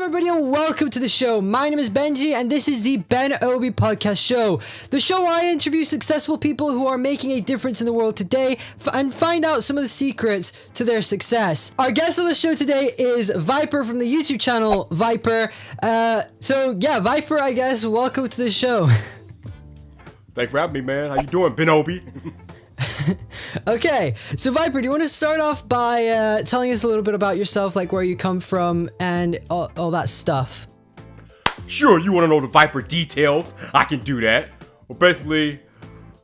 everybody, and welcome to the show. My name is Benji, and this is the BenObi podcast show. The show where I interview successful people who are making a difference in the world today and find out some of the secrets to their success. Our guest on the show today is Vyyyper from the YouTube channel Vyyyper. Vyyyper, I guess, welcome to the show. Thanks for having me, man. How you doing, BenObi? Okay, so Vyyyper, do you want to start off by telling us a little bit about yourself, like where you come from and all that stuff? Sure, you want to know the Vyyyper details? I can do that. Well, basically,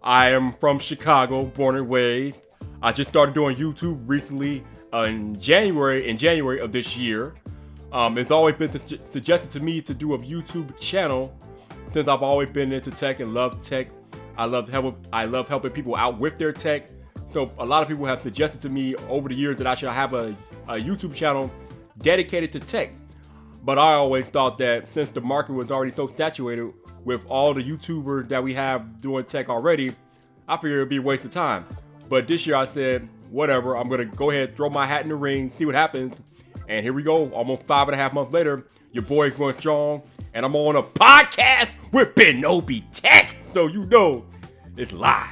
I am from Chicago, born and raised. I just started doing YouTube recently in January of this year. It's always been suggested to me to do a YouTube channel since I've always been into tech and love tech. I love helping people out with their tech. So a lot of people have suggested to me over the years that I should have a YouTube channel dedicated to tech. But I always thought that since the market was already so saturated with all the YouTubers that we have doing tech already, I figured it'd be a waste of time. But this year I said, whatever, I'm gonna go ahead, throw my hat in the ring, see what happens. And here we go, almost 5.5 months later, your boy's going strong, and I'm on a podcast with BenObi Tech. So you know it's live.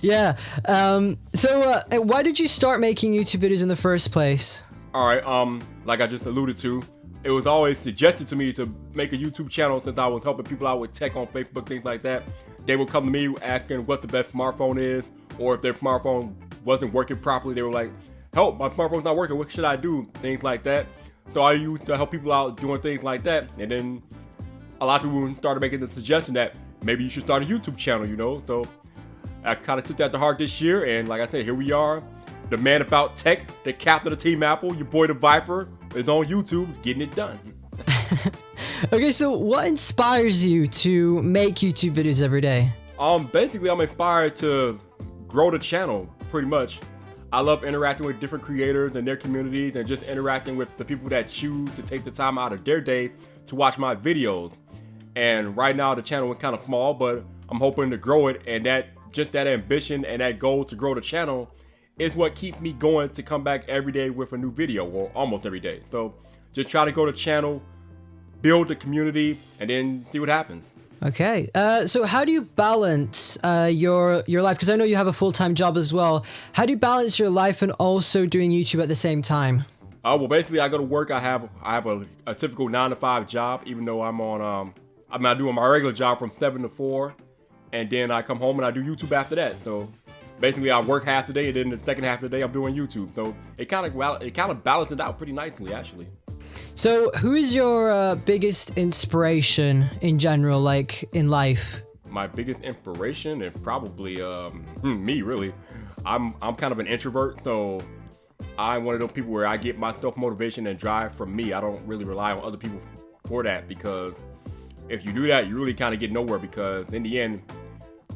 Yeah. Why did you start making YouTube videos in the first place? All right. Like I just alluded to, it was always suggested to me to make a YouTube channel since I was helping people out with tech on Facebook, things like that. They would come to me asking what the best smartphone is, or if their smartphone wasn't working properly, they were like, "Help! My smartphone's not working. What should I do?" Things like that. So I used to help people out doing things like that, and then a lot of people started making the suggestion that maybe you should start a YouTube channel, you know? So I kind of took that to heart this year, and like I said, here we are. The man about tech, the captain of Team Apple, your boy the Vyyyper, is on YouTube getting it done. Okay, so what inspires you to make YouTube videos every day? Basically, I'm inspired to grow the channel, pretty much. I love interacting with different creators and their communities and just interacting with the people that choose to take the time out of their day to watch my videos. And right now the channel is kind of small, but I'm hoping to grow it, and that ambition and that goal to grow the channel is what keeps me going to come back every day with a new video, or almost every day. So just try to grow the channel, build the community, and then see what happens. Okay, so how do you balance your life? Because I know you have a full-time job as well. How do you balance your life and also doing YouTube at the same time? Well, basically, I go to work. I have a typical 9-to-5 job, even though I do my regular job from 7 to 4, and then I come home and I do YouTube after that. So basically, I work half the day, and then the second half of the day, I'm doing YouTube. So it kind of balances it out pretty nicely, actually. So who is your biggest inspiration in general, like in life? My biggest inspiration is probably me, really. I'm kind of an introvert, so I'm one of those people where I get my self-motivation and drive from me. I don't really rely on other people for that, because if you do that, you really kind of get nowhere, because in the end,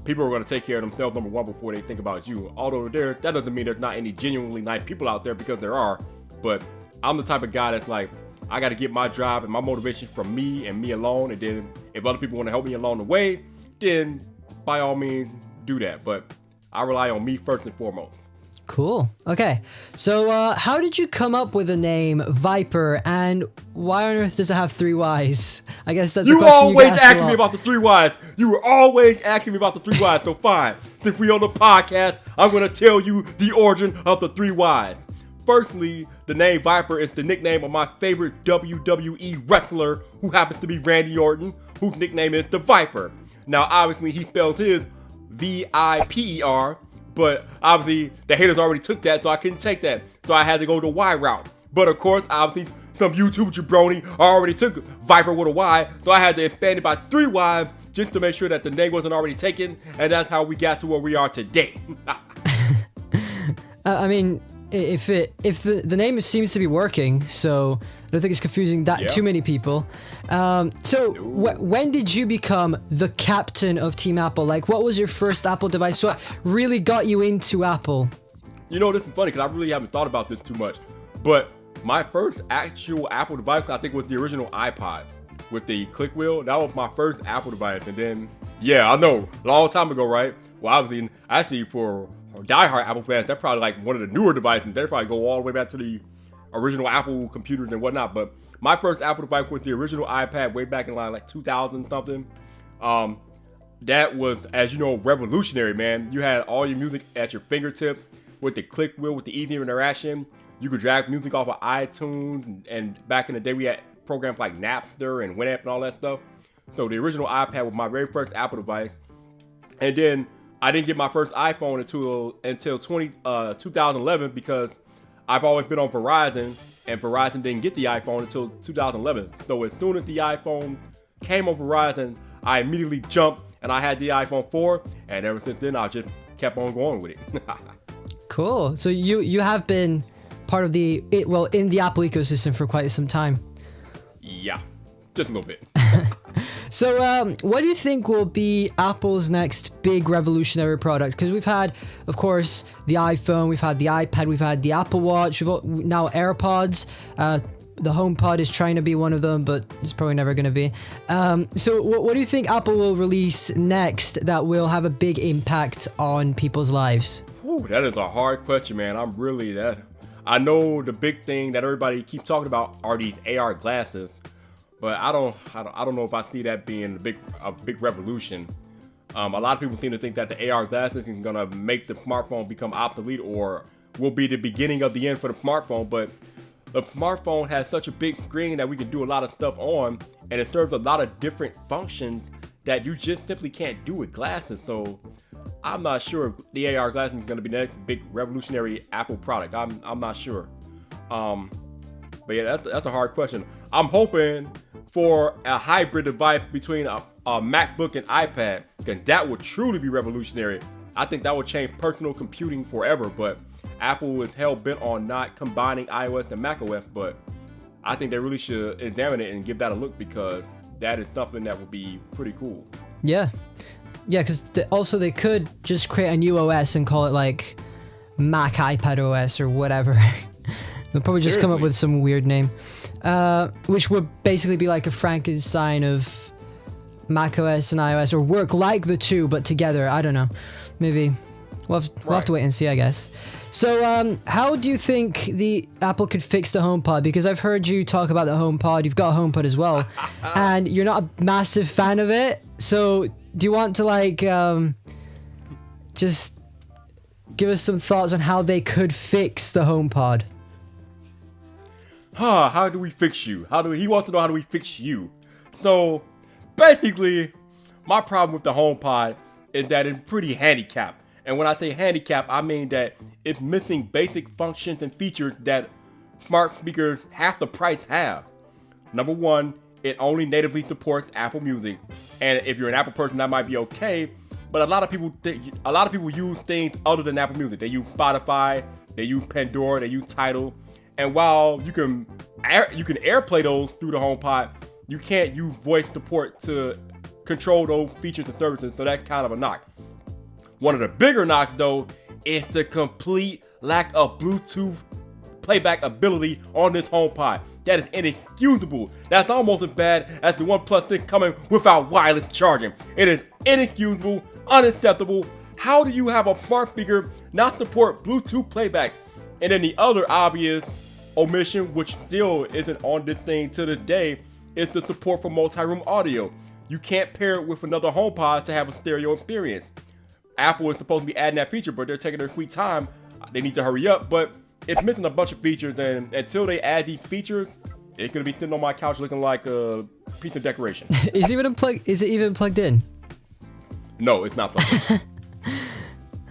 people are going to take care of themselves, number one, before they think about you. Although that doesn't mean there's not any genuinely nice people out there, because there are. But I'm the type of guy that's like, I got to get my drive and my motivation from me and me alone. And then if other people want to help me along the way, then by all means do that. But I rely on me first and foremost. Cool. Okay. So how did you come up with the name Vyyyper, and why on earth does it have 3 Ys? I guess that's a question you always asking me about the 3 Ys. You were always asking me about the 3 Ys. So fine. Since we on the podcast, I'm going to tell you the origin of the 3 Ys. Firstly, the name Vyyyper is the nickname of my favorite WWE wrestler, who happens to be Randy Orton, whose nickname is the Vyyyper. Now, obviously, he spells his Vyper, but obviously the haters already took that, so I couldn't take that. So I had to go the Y route. But of course, obviously, some YouTube jabroni already took Vyyyper with a Y, so I had to expand it by 3 Ys just to make sure that the name wasn't already taken, and that's how we got to where we are today. I mean, if the name seems to be working, so I don't think it's confusing too many people. When did you become the captain of Team Apple? Like, what was your first Apple device? What really got you into Apple? You know, this is funny because I really haven't thought about this too much. But my first actual Apple device, I think, was the original iPod with the click wheel. That was my first Apple device. And then, yeah, I know, a long time ago, right? Well, obviously, actually, for diehard Apple fans, that's probably like one of the newer devices. They probably go all the way back to the original Apple computers and whatnot. But my first Apple device was the original iPad way back in like 2000 something. That was, as you know, revolutionary, man. You had all your music at your fingertip with the click wheel, with the easy interaction. You could drag music off of iTunes, and back in the day we had programs like Napster and Winamp and all that stuff. So the original iPad was my very first Apple device. And then I didn't get my first iPhone until 2011 because I've always been on Verizon, and Verizon didn't get the iPhone until 2011. So as soon as the iPhone came on Verizon, I immediately jumped and I had the iPhone 4, and ever since then I just kept on going with it. Cool. So you have been part of in the Apple ecosystem for quite some time. Yeah, just a little bit. So what do you think will be Apple's next big revolutionary product? Because we've had, of course, the iPhone, we've had the iPad, we've had the Apple Watch, now AirPods. The HomePod is trying to be one of them, but it's probably never going to be. So what do you think Apple will release next that will have a big impact on people's lives? Whew, that is a hard question, man. I know the big thing that everybody keeps talking about are these AR glasses, but I don't know if I see that being a big revolution. A lot of people seem to think that the AR glasses is gonna make the smartphone become obsolete or will be the beginning of the end for the smartphone, but the smartphone has such a big screen that we can do a lot of stuff on, and it serves a lot of different functions that you just simply can't do with glasses. So I'm not sure if the AR glasses is going to be the next big revolutionary Apple product. I'm not sure. But yeah, that's a hard question. I'm hoping for a hybrid device between a MacBook and iPad, because that would truly be revolutionary. I think that would change personal computing forever, but Apple is hell-bent on not combining iOS and macOS, but I think they really should examine it and give that a look, because that is something that would be pretty cool. Yeah, because also they could just create a new OS and call it like Mac iPad OS or whatever. They'll probably just come up with some weird name, which would basically be like a Frankenstein of Mac OS and iOS, or work like the two but together. I don't know. Maybe we'll have to wait and see, I guess. So how do you think the Apple could fix the HomePod? Because I've heard you talk about the HomePod. You've got a HomePod as well, and you're not a massive fan of it. So do you want to like just give us some thoughts on how they could fix the HomePod? How do we fix you? He wants to know how do we fix you? So basically, my problem with the HomePod is that it's pretty handicapped. And when I say handicap, I mean that it's missing basic functions and features that smart speakers half the price have. Number one, it only natively supports Apple Music. And if you're an Apple person, that might be okay. But a lot of people use things other than Apple Music. They use Spotify, they use Pandora, they use Tidal. And while you can AirPlay those through the HomePod, you can't use voice support to control those features and services. So that's kind of a knock. One of the bigger knocks, though, is the complete lack of Bluetooth playback ability on this HomePod. That is inexcusable. That's almost as bad as the OnePlus 6 coming without wireless charging. It is inexcusable, unacceptable. How do you have a smart speaker not support Bluetooth playback? And then the other obvious omission, which still isn't on this thing to this day, is the support for multi-room audio. You can't pair it with another HomePod to have a stereo experience. Apple is supposed to be adding that feature, but they're taking their sweet time. They need to hurry up, but it's missing a bunch of features, and until they add these features, it's gonna be sitting on my couch looking like a piece of decoration. Is it even plugged in? No, it's not plugged in.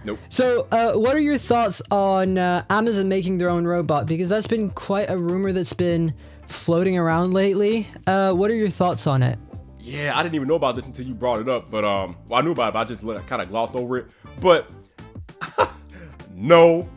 Nope. So, what are your thoughts on Amazon making their own robot? Because that's been quite a rumor that's been floating around lately. What are your thoughts on it? Yeah, I didn't even know about this until you brought it up, but I knew about it, but I just kind of glossed over it. But no.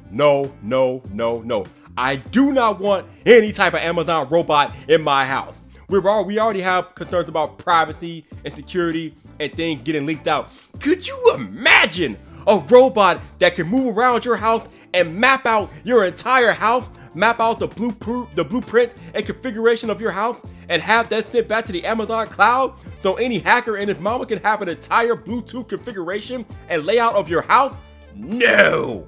I do not want any type of Amazon robot in my house. We already have concerns about privacy and security and things getting leaked out. Could you imagine a robot that can move around your house and map out your entire house, map out the blueprint and configuration of your house, and have that sent back to the Amazon cloud so any hacker and his mama can have an entire Bluetooth configuration and layout of your house? No.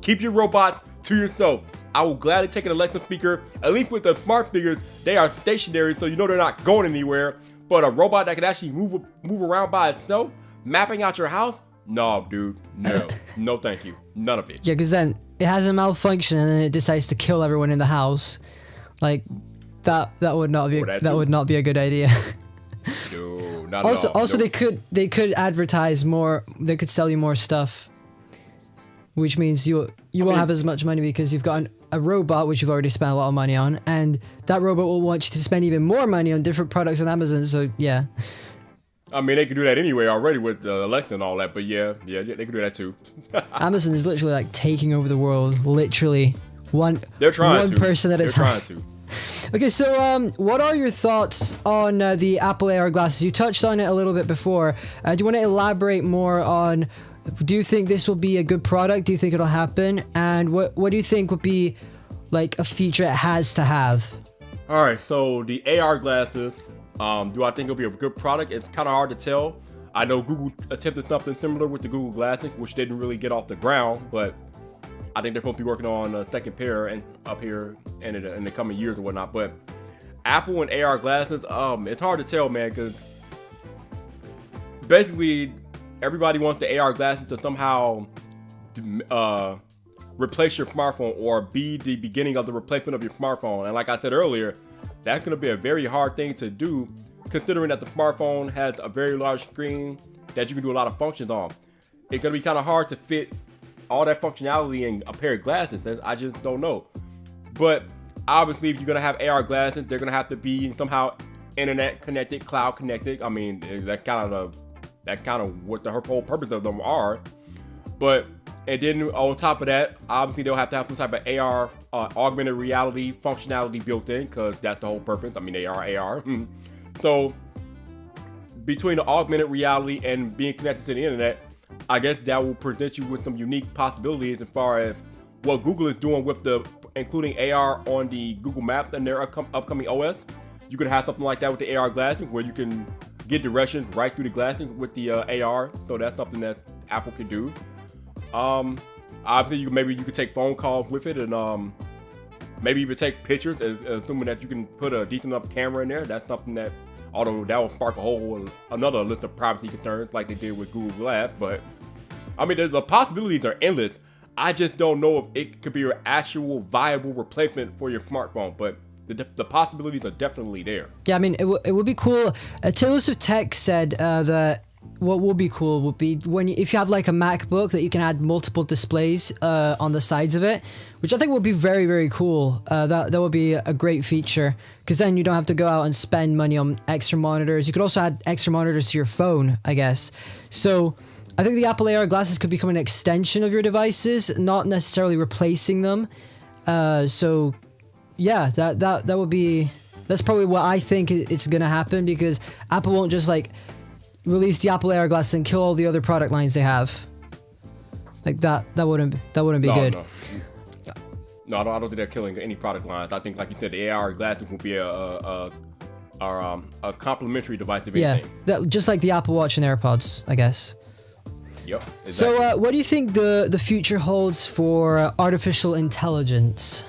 Keep your robots to yourself. I will gladly take an Alexa speaker. At least with the smart speakers, they are stationary, so you know they're not going anywhere. But a robot that can actually move around by itself, mapping out your house, no, dude, no, no, thank you, none of it. Yeah, because then it has a malfunction and then it decides to kill everyone in the house. Like that would not be would not be a good idea. No, not also, at all. Also, they could advertise more. They could sell you more stuff, which means you won't have as much money because you've got a robot which you've already spent a lot of money on, and that robot will want you to spend even more money on different products on Amazon. So yeah. I mean, they could do that anyway already with Alexa and all that, but yeah, they could do that too. Amazon is literally like taking over the world, literally one person at a time. They're trying to. Okay, so what are your thoughts on the Apple AR glasses? You touched on it a little bit before. Do you want to elaborate more on? Do you think this will be a good product? Do you think it'll happen? And what do you think would be like a feature it has to have? All right, so the AR glasses. Do I think it'll be a good product? It's kind of hard to tell. I know Google attempted something similar with the Google Glasses, which didn't really get off the ground, but I think they're supposed to be working on a second pair and up here in the coming years or whatnot. But Apple and AR glasses, it's hard to tell, man, because basically everybody wants the AR glasses to somehow replace your smartphone or be the beginning of the replacement of your smartphone. And like I said earlier, that's going to be a very hard thing to do, considering that the smartphone has a very large screen that you can do a lot of functions on. It's going to be kind of hard to fit all that functionality in a pair of glasses. I just don't know. But obviously, if you're going to have AR glasses, they're going to have to be somehow internet connected, cloud connected. I mean, that's kind of what the whole purpose of them are. But and then on top of that, obviously they'll have to have some type of AR, augmented reality functionality built in, because that's the whole purpose. I mean, they are AR. So between the augmented reality and being connected to the internet, I guess that will present you with some unique possibilities as far as what Google is doing with including AR on the Google Maps and their upcoming OS. You could have something like that with the AR glasses, where you can get directions right through the glasses with the AR. So that's something that Apple can do. Obviously, maybe you could take phone calls with it, and maybe even take pictures, assuming that you can put a decent enough camera in there. That's something that, although that will spark another list of privacy concerns like they did with Google Glass. But I mean, the possibilities are endless. I just don't know if it could be an actual viable replacement for your smartphone, but the possibilities are definitely there. Yeah, I mean, it would be cool. Taylor Swift Tech said that what would be cool would be if you have like a MacBook that you can add multiple displays on the sides of it, which I think would be very, very cool. That would be a great feature, because then you don't have to go out and spend money on extra monitors. You could also add extra monitors to your phone, I guess. So I think the Apple AR glasses could become an extension of your devices, not necessarily replacing them. So yeah, that would be, that's probably what I think it's gonna happen, because Apple won't just like release the Apple AR glasses and kill all the other product lines they have. Like that wouldn't be good. No, I don't think they're killing any product lines. I think, like you said, the AR glasses will be a complementary device if anything. Yeah, just like the Apple Watch and AirPods, I guess. Yep. Exactly. So, what do you think the future holds for artificial intelligence?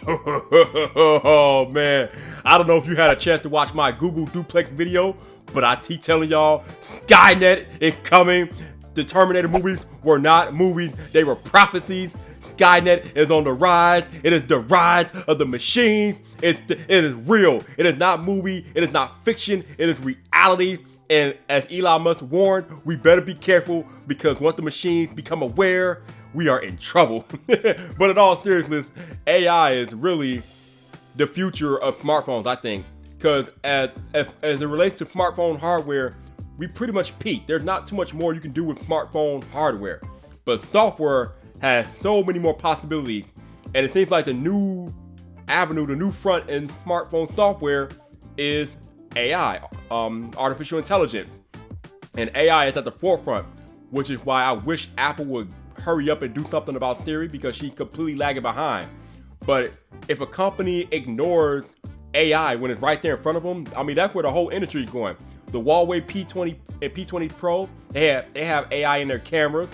Oh man, I don't know if you had a chance to watch my Google Duplex video, but I keep telling y'all, Skynet is coming. The Terminator movies were not movies, they were prophecies. Skynet is on the rise. It is the rise of the machines. It is real. It is not movie. It is not fiction. It is reality. And as Elon Musk warned, we better be careful, because once the machines become aware, we are in trouble. But in all seriousness, AI is really the future of smartphones, I think. Because as it relates to smartphone hardware, we pretty much peaked. There's not too much more you can do with smartphone hardware. But software has so many more possibilities. And it seems like the new avenue, the new front in smartphone software is AI, artificial intelligence. And AI is at the forefront, which is why I wish Apple would hurry up and do something about Siri, because she's completely lagging behind. But if a company ignores AI when it's right there in front of them, I mean, that's where the whole industry is going. The Huawei P20 and P20 Pro, they have AI in their cameras.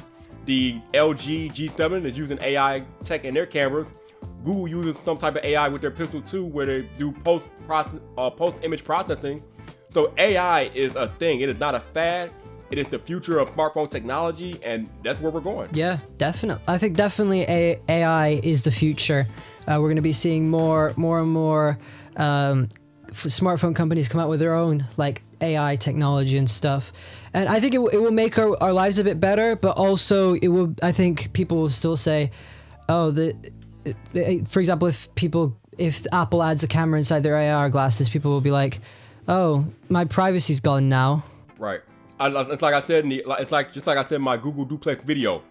The LG G7 is using AI tech in their cameras. Google uses some type of AI with their Pixel 2 where they do post image processing. So AI is a thing. It is not a fad. It is the future of smartphone technology, and that's where we're going. Yeah, definitely. I think definitely AI is the future. We're going to be seeing more and more smartphone companies come out with their own like AI technology and stuff. And I think it will make our lives a bit better, but also it will. I think people will still say, "Oh, for example, if Apple adds a camera inside their AR glasses, people will be like, "Oh, my privacy's gone now." Right. It's like I said just like I said in my Google Duplex video.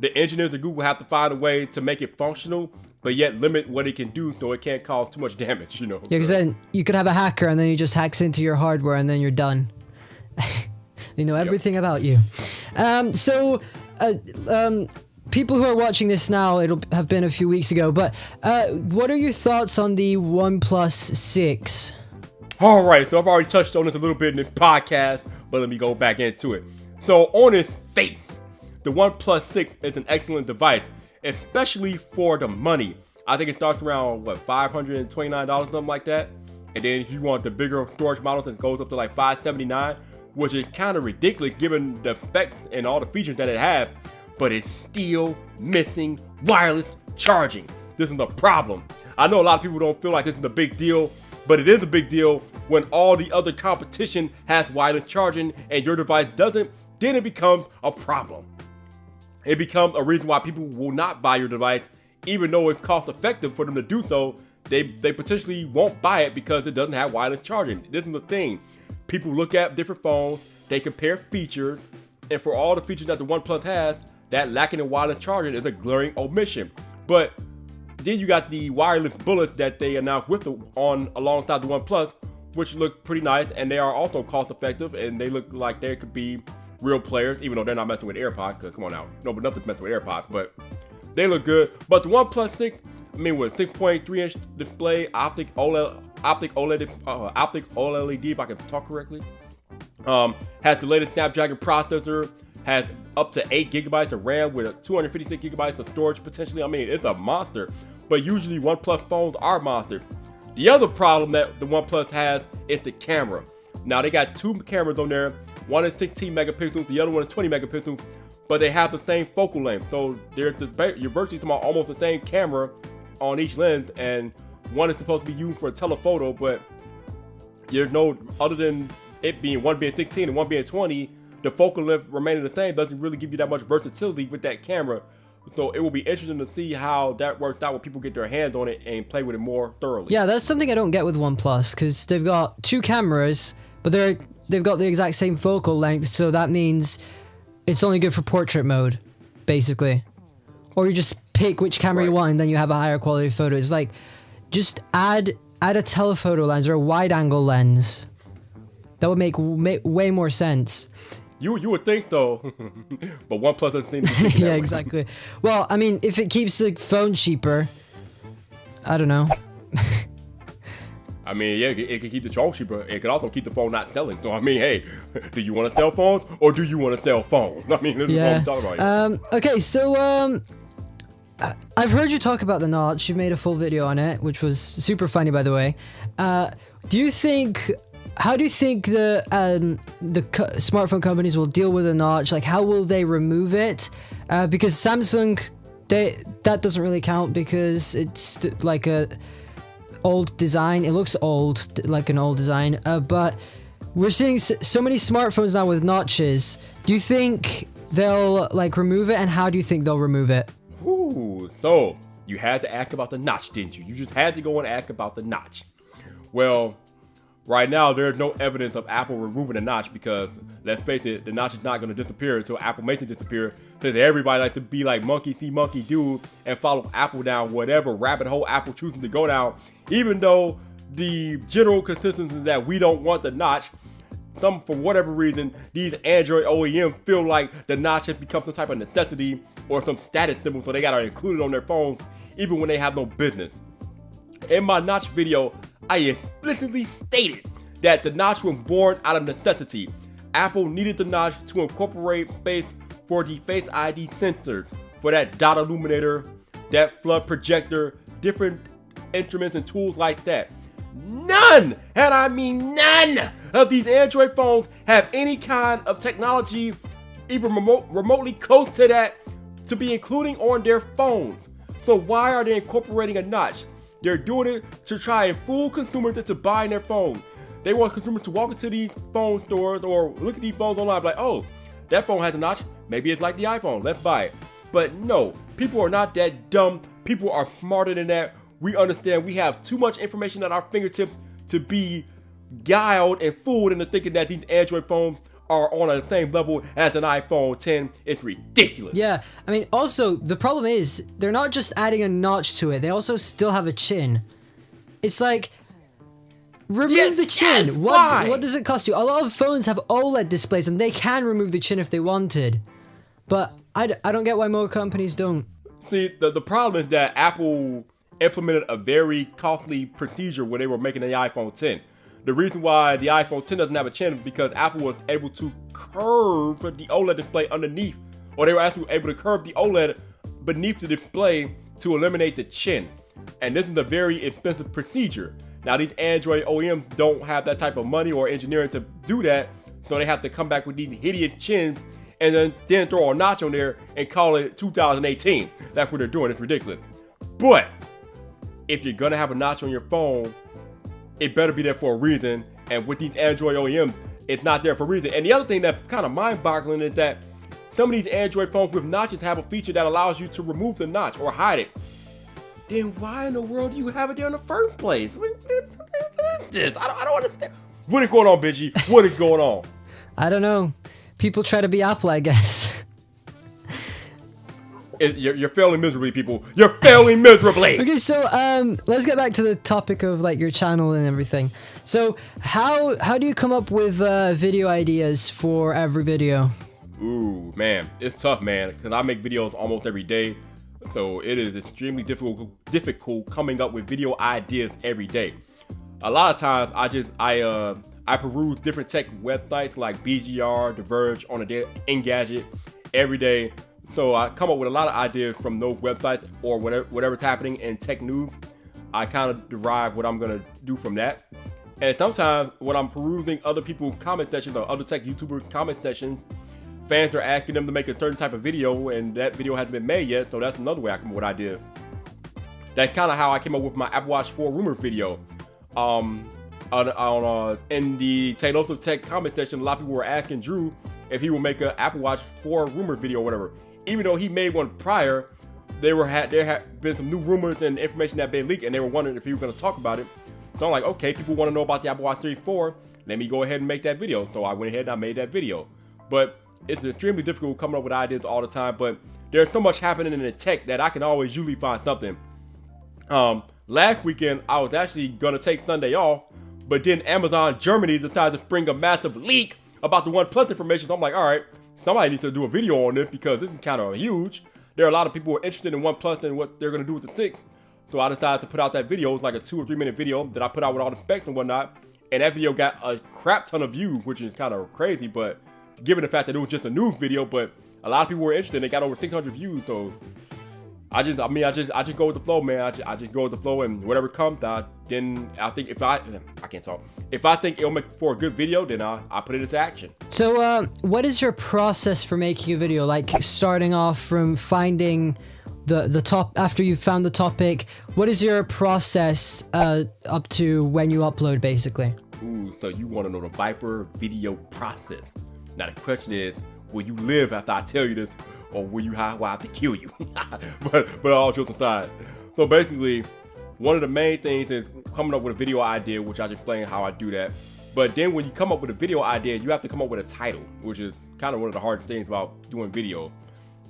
The engineers at Google have to find a way to make it functional, but yet limit what it can do so it can't cause too much damage. Yeah, because then you could have a hacker and then he just hacks into your hardware and then you're done. They know everything about you. People who are watching this now, it'll have been a few weeks ago, but what are your thoughts on the OnePlus 6? All right, so I've already touched on this a little bit in this podcast, but let me go back into it. So on its face, the OnePlus 6 is an excellent device, especially for the money. I think it starts around, $529, something like that. And then if you want the bigger storage models, it goes up to like $579, which is kind of ridiculous given the specs and all the features that it has, but it's still missing wireless charging. This is a problem. I know a lot of people don't feel like this is a big deal, but it is a big deal when all the other competition has wireless charging and your device doesn't. Then it becomes a problem. It becomes a reason why people will not buy your device, even though it's cost effective for them to do so. They potentially won't buy it because it doesn't have wireless charging. This is the thing. People look at different phones, they compare features, and for all the features that the OnePlus has, that lacking in wireless charging is a glaring omission. But then you got the wireless bullets that they announced alongside the OnePlus, which look pretty nice, and they are also cost effective, and they look like they could be real players, even though they're not messing with AirPods, because come on now, no, but nothing's messing with AirPods, but they look good. But the OnePlus 6, with 6.3-inch display, optic OLED, if I can talk correctly, has the latest Snapdragon processor, has up to 8 gigabytes of RAM with 256 gigabytes of storage potentially. It's a monster, but usually OnePlus phones are monsters. The other problem that the OnePlus has is the camera. Now they got two cameras on there. One is 16 megapixels, the other one is 20 megapixels, but they have the same focal length. So you're virtually talking about almost the same camera on each lens, and one is supposed to be used for a telephoto, but there's no, other than it being one being 16 and one being 20, the focal length remaining the same doesn't really give you that much versatility with that camera. So it will be interesting to see how that works out when people get their hands on it and play with it more thoroughly. Yeah, that's something I don't get with OnePlus, because they've got two cameras, but they've got the exact same focal length, so that means it's only good for portrait mode, basically. Or you just pick which camera you want and then you have a higher quality photo. It's like, just add a telephoto lens or a wide angle lens. That would make way more sense. You would think so, but OnePlus doesn't seem to be thinking that Yeah, way. exactly. Well, if it keeps the phone cheaper, I don't know. It can keep the phone cheaper. It can also keep the phone not selling. So, hey, do you want to sell phones or do you want to sell phones? This is what I'm talking about here. Okay, so, I've heard you talk about the notch. You've made a full video on it, which was super funny, by the way. How do you think the smartphone companies will deal with the notch? Like, how will they remove it? Because Samsung, that doesn't really count because it's like a old design. It looks old, like an old design. But we're seeing so many smartphones now with notches. Do you think they'll remove it, and how do you think they'll remove it? Ooh, so you had to ask about the notch, didn't you? You just had to go and ask about the notch. Well, right now there's no evidence of Apple removing the notch because, let's face it, the notch is not going to disappear until Apple makes it disappear. Because everybody likes to be like monkey see, monkey do, and follow Apple down whatever rabbit hole Apple chooses to go down. Even though the general consensus is that we don't want the notch, for whatever reason, these Android OEMs feel like the notch has become some type of necessity or some status symbol, so they gotta include it on their phones, even when they have no business. In my notch video, I explicitly stated that the notch was born out of necessity. Apple needed the notch to incorporate space for the Face ID sensors, for that dot illuminator, that flood projector, different instruments and tools like that. None, and I mean none, of these Android phones have any kind of technology even remotely close to that to be including on their phones. So why are they incorporating a notch? They're doing it to try and fool consumers into buying their phones. They want consumers to walk into these phone stores or look at these phones online like, oh, that phone has a notch. Maybe it's like the iPhone. Let's buy it. But no, people are not that dumb. People are smarter than that. We understand we have too much information at our fingertips to be guiled and fooled into thinking that these Android phones are on the same level as an iPhone 10. It's ridiculous. Yeah, I mean, also, the problem is, they're not just adding a notch to it, they also still have a chin. It's like, remove the chin. Yes, what does it cost you? A lot of phones have OLED displays, and they can remove the chin if they wanted. But I don't get why more companies don't. See, the problem is that Apple implemented a very costly procedure when they were making the iPhone 10. The reason why the iPhone 10 doesn't have a chin is because Apple was able to curve the OLED display underneath, or they were actually able to curve the OLED beneath the display to eliminate the chin. And this is a very expensive procedure. Now, these Android OEMs don't have that type of money or engineering to do that, so they have to come back with these hideous chins and then throw a notch on there and call it 2018. That's what they're doing. It's ridiculous. But if you're gonna have a notch on your phone, it better be there for a reason. And with these Android OEMs, it's not there for a reason. And the other thing that's kind of mind-boggling is that some of these Android phones with notches have a feature that allows you to remove the notch or hide it. Then why in the world do you have it there in the first place? What is this? I don't understand. What is going on, Benji? What is going on? I don't know. People try to be Apple, I guess. You're failing miserably, people. You're failing miserably. Okay, so let's get back to the topic of like your channel and everything. So how do you come up with video ideas for every video? Ooh, man, it's tough, man, because I make videos almost every day. So it is extremely difficult coming up with video ideas every day. A lot of times I peruse different tech websites like BGR, The Verge, On a Day, Engadget every day. So I come up with a lot of ideas from those websites or whatever's happening in tech news. I kind of derive what I'm gonna do from that. And sometimes when I'm perusing other people's comment sections or other tech YouTubers' comment sections, fans are asking them to make a certain type of video and that video hasn't been made yet, so that's another way I come up with ideas. That's kind of how I came up with my Apple Watch 4 rumor video. In the Taylor Tech comment section, a lot of people were asking Drew if he would make an Apple Watch 4 rumor video or whatever. Even though he made one prior, there had been some new rumors and information that had been leaked, and they were wondering if he was going to talk about it. So I'm like, okay, people want to know about the Apple Watch 3 4. Let me go ahead and make that video. So I went ahead and I made that video. But it's extremely difficult coming up with ideas all the time. But there's so much happening in the tech that I can always usually find something. Last weekend, I was actually going to take Sunday off, but then Amazon Germany decided to spring a massive leak about the OnePlus information. So I'm like, all right, somebody needs to do a video on this because this is kind of huge. There are a lot of people who are interested in OnePlus and what they're going to do with the 6. So I decided to put out that video. It's like a 2 or 3 minute video that I put out with all the specs and whatnot. And that video got a crap ton of views, which is kind of crazy. But given the fact that it was just a news video, but a lot of people were interested and they got over 600 views. So I just go with the flow, man. I just go with the flow, and whatever comes, then I think I can't talk. If I think it'll make for a good video, then I put it into action. So, what is your process for making a video? Like starting off from finding the top after you've found the topic. What is your process up to when you upload, basically? Ooh, so you want to know the Vyyyper video process? Now the question is, will you live after I tell you this? Or will I have to kill you? but all jokes aside. So basically, one of the main things is coming up with a video idea, which I just explained how I do that. But then when you come up with a video idea, you have to come up with a title, which is kind of one of the hardest things about doing video.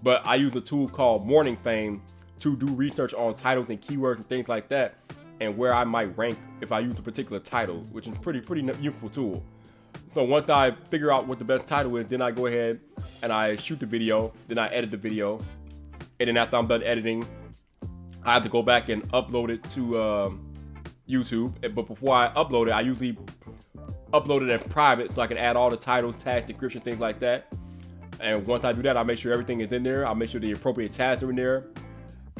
But I use a tool called Morning Fame to do research on titles and keywords and things like that, and where I might rank if I use a particular title, which is pretty useful tool. So once I figure out what the best title is, then I go ahead and I shoot the video, then I edit the video, and then after I'm done editing, I have to go back and upload it to YouTube. But before I upload it, I usually upload it in private so I can add all the titles, tags, description, things like that. And once I do that, I make sure everything is in there. I make sure the appropriate tags are in there.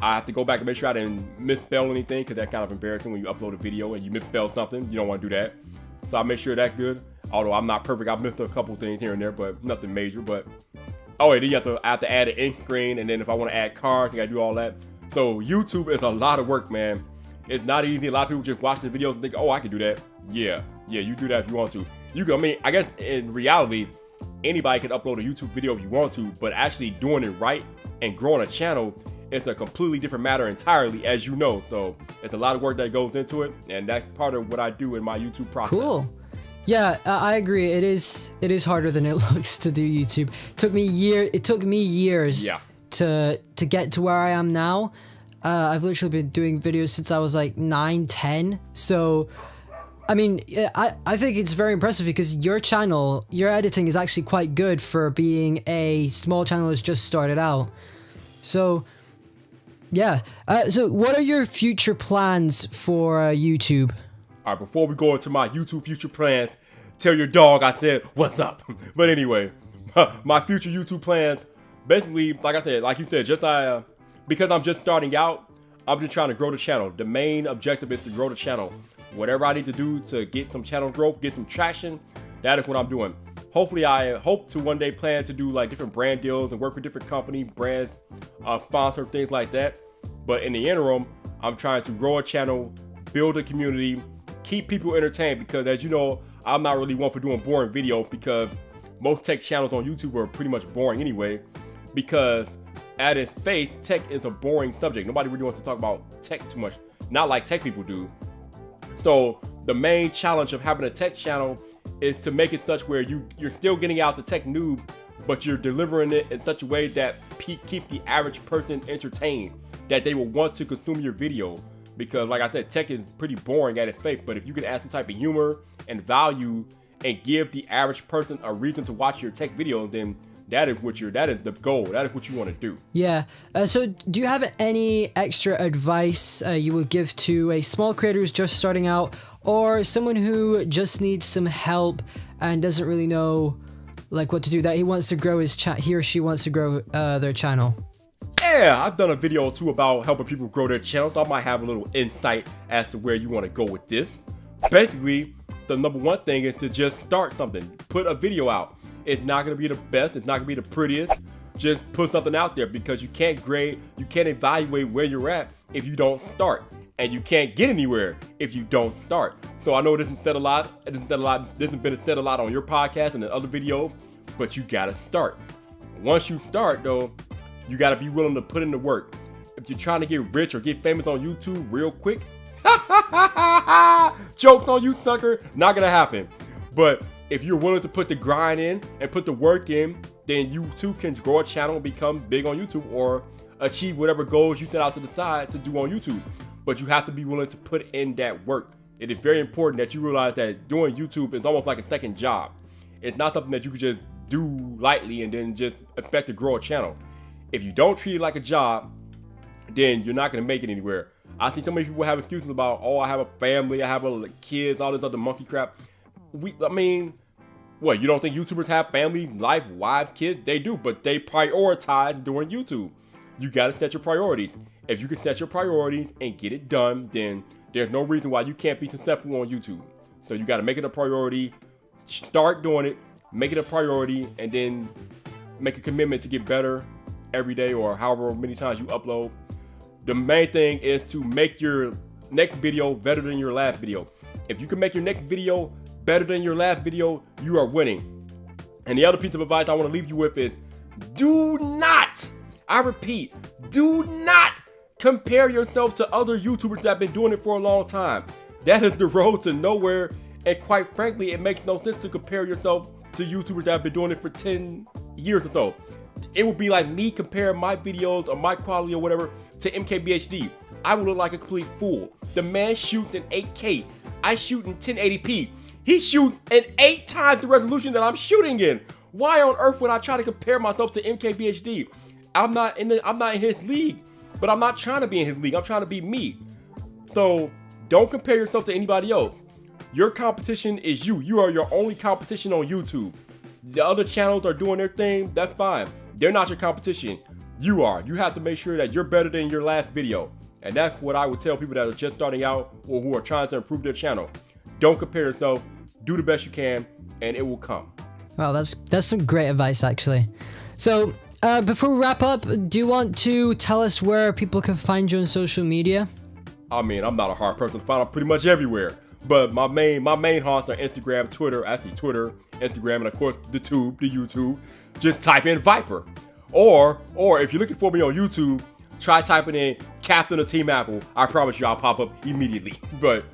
I have to go back and make sure I didn't misspell anything, because that's kind of embarrassing when you upload a video and you misspell something. You don't want to do that. So I make sure that's good. Although I'm not perfect, I've missed a couple things here and there, but nothing major. But oh, and then I have to add an end screen, and then if I want to add cards, I gotta do all that. So YouTube is a lot of work, man. It's not easy. A lot of people just watch the videos and think, oh, I can do that. Yeah, you do that if you want to. You can, I mean, I guess in reality, anybody can upload a YouTube video if you want to, but actually doing it right and growing a channel is a completely different matter entirely, as you know. So it's a lot of work that goes into it, and that's part of what I do in my YouTube process. Cool. Yeah, I agree. It is harder than it looks to do YouTube. It took me years to get to where I am now. I've literally been doing videos since I was like 9, 10. So, I mean, I think it's very impressive because your channel, your editing is actually quite good for being a small channel that's just started out. So, yeah. So what are your future plans for YouTube? All right, before we go into my YouTube future plans, tell your dog I said, what's up? But anyway, my future YouTube plans, basically, like I said, like you said, because I'm just starting out, I'm just trying to grow the channel. The main objective is to grow the channel. Whatever I need to do to get some channel growth, get some traction, that is what I'm doing. Hopefully, I hope to one day plan to do like different brand deals and work with different companies, brands, sponsor, things like that. But in the interim, I'm trying to grow a channel, build a community, keep people entertained, because as you know, I'm not really one for doing boring videos, because most tech channels on YouTube are pretty much boring anyway, because at its face, tech is a boring subject. Nobody really wants to talk about tech too much, not like tech people do. So the main challenge of having a tech channel is to make it such where you're still getting out the tech noob, but you're delivering it in such a way that keep the average person entertained, that they will want to consume your video. Because like I said, tech is pretty boring at its face, but if you can add some type of humor and value and give the average person a reason to watch your tech video, then that is the goal. That is what you want to do. Yeah. So do you have any extra advice you would give to a small creator who's just starting out, or someone who just needs some help and doesn't really know like what to do, that he wants to grow he or she wants to grow their channel? Yeah, I've done a video or two about helping people grow their channel, so I might have a little insight as to where you want to go with this. Basically, the number one thing is to just start something. Put a video out. It's not going to be the best, it's not going to be the prettiest. Just put something out there, because you can't grade, you can't evaluate where you're at if you don't start. And you can't get anywhere if you don't start. So I know this has been said a lot on your podcast and in other videos, but you gotta start. Once you start though, you gotta be willing to put in the work. If you're trying to get rich or get famous on YouTube real quick, jokes on you, sucker, not gonna happen. But if you're willing to put the grind in and put the work in, then you too can grow a channel and become big on YouTube, or achieve whatever goals you set out to decide to do on YouTube. But you have to be willing to put in that work. It is very important that you realize that doing YouTube is almost like a second job. It's not something that you can just do lightly and then just expect to grow a channel. If you don't treat it like a job, then you're not going to make it anywhere. I see so many people have excuses about, oh, I have a family, I have kids, all this other monkey crap. I mean, what, you don't think YouTubers have family, life, wives, kids? They do, but they prioritize doing YouTube. You got to set your priorities. If you can set your priorities and get it done, then there's no reason why you can't be successful on YouTube. So you got to make it a priority, start doing it, make it a priority, and then make a commitment to get better every day or however many times you upload. The main thing is to make your next video better than your last video. If you can make your next video better than your last video, you are winning. And the other piece of advice I want to leave you with is, do not, I repeat, do not compare yourself to other YouTubers that have been doing it for a long time. That is the road to nowhere, and quite frankly, it makes no sense to compare yourself to YouTubers that have been doing it for 10 years or so. It would be like me comparing my videos or my quality or whatever to MKBHD. I would look like a complete fool. The man shoots in 8K. I shoot in 1080p. He shoots in 8 times the resolution that I'm shooting in. Why on earth would I try to compare myself to MKBHD? I'm not in his league, but I'm not trying to be in his league. I'm trying to be me. So don't compare yourself to anybody else. Your competition is you. You are your only competition on YouTube. The other channels are doing their thing. That's fine. They're not your competition. You are. You have to make sure that you're better than your last video. And that's what I would tell people that are just starting out or who are trying to improve their channel. Don't compare yourself. Do the best you can, and it will come. Well, that's some great advice, actually. So, before we wrap up, do you want to tell us where people can find you on social media? I mean, I'm not a hard person to find. I'm pretty much everywhere. But my main haunts are Instagram, Twitter, Instagram, and of course the YouTube. Just type in Vyyyper. Or if you're looking for me on YouTube, try typing in Captain of Team Apple. I promise you I'll pop up immediately. But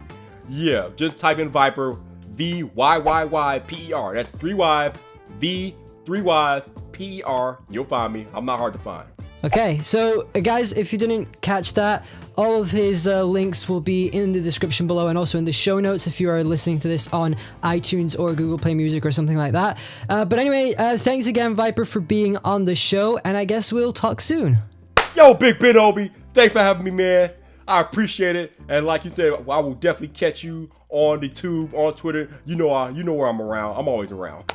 yeah, just type in Vyyyper, Vyyyper. That's 3 Y, V, 3 Y, P-E-R. You'll find me. I'm not hard to find. Okay, so guys, if you didn't catch that, all of his links will be in the description below and also in the show notes if you are listening to this on iTunes or Google Play Music or something like that. But anyway, thanks again, Vyyyper, for being on the show, and I guess we'll talk soon. Yo, Big BenObi, thanks for having me, man. I appreciate it. And like you said, I will definitely catch you on the tube, on Twitter. You know where I'm around. I'm always around.